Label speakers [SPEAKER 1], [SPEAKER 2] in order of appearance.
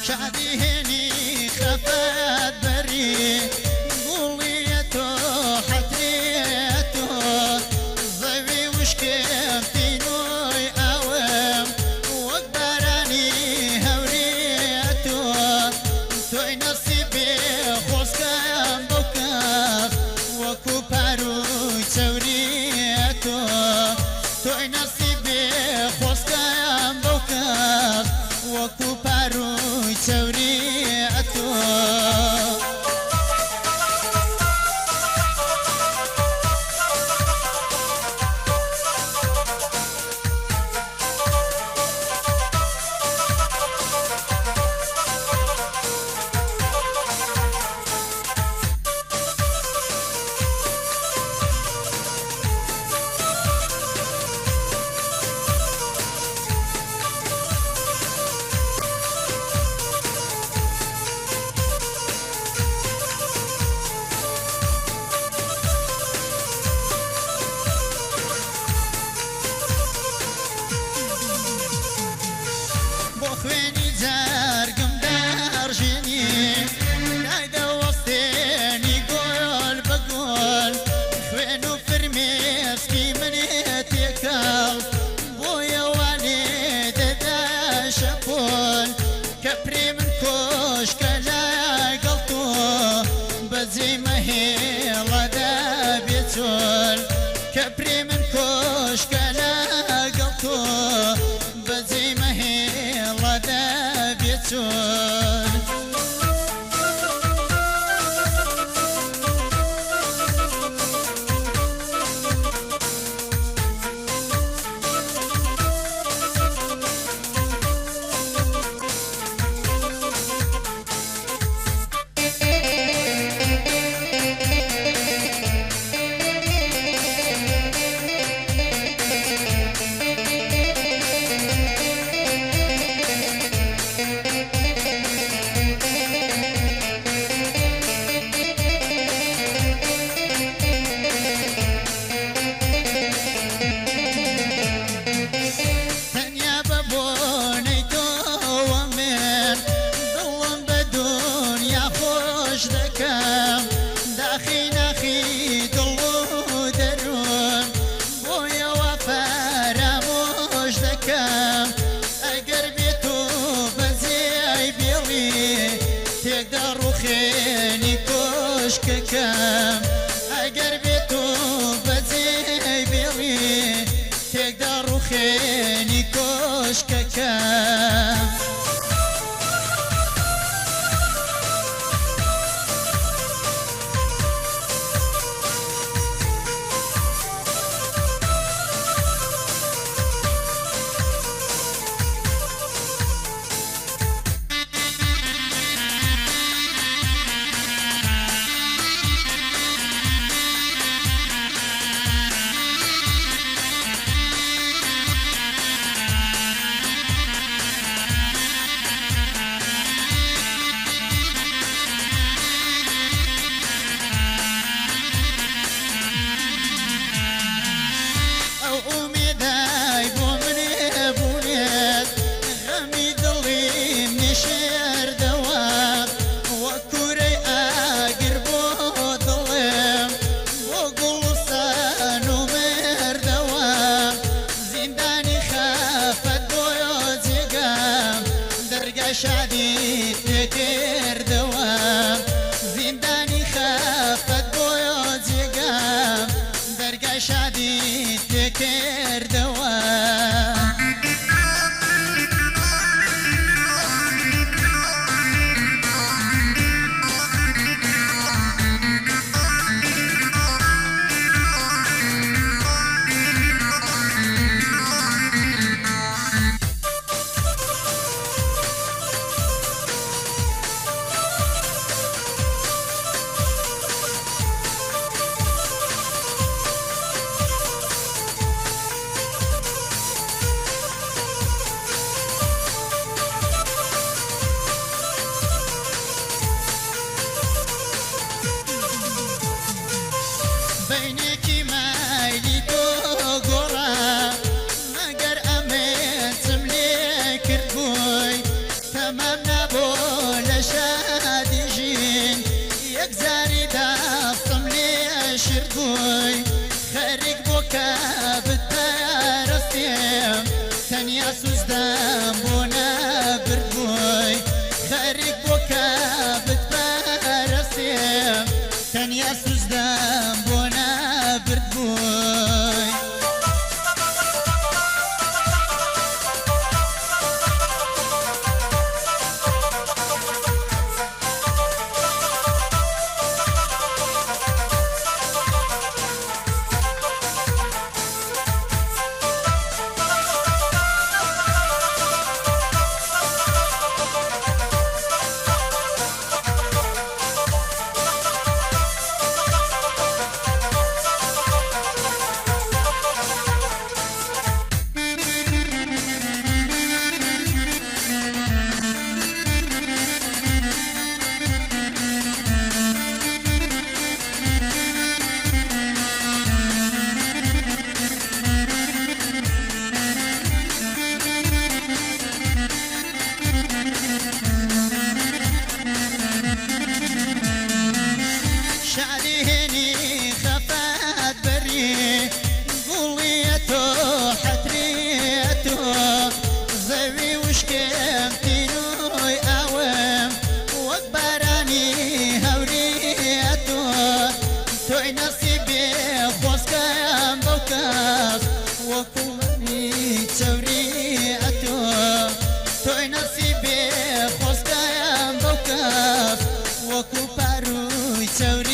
[SPEAKER 1] شادي هني خفت بري قوليتو حتريتو ضيبي وشكمتي نوي أوام وقبراني هوريتو توي نصيبي خوزكم بوكاخ وكو باروي توريتو توي نصيبي خوزكم بوكاخ وكو باروي توريتو خوێنی جارگم دەڕژێنی نایدە وەستێنی گۆل بە گۆل خوێن و فرمێسکی منێ تێکەڵ بۆیەوانێ دەدا شەپۆل کە پرێ من کۆشکە لەگەڵ تۆ بەجێ مەهێڵەدا بێ چۆل کە پرێ من کۆشکە لەگەڵ تۆ بەجێ مەهێڵەدا بێ چۆل داخي ناخي دلو درون بويا وفراموش دكام اگر بيتو بزي بيلي تقدر خيني كوشككام اگر بيتو بزي بيلي تقدر خيني كوشككام شادي تكر دوام زنداني خافت بويو زيقام درقا شادي تكر دوام بۆکە بتپەرستیم تەنیا سوزدەم بۆ نەبرد بووی خەریک بۆکە بتپەرستیم تەنیا سوزدەم بۆ نەبرد بووی So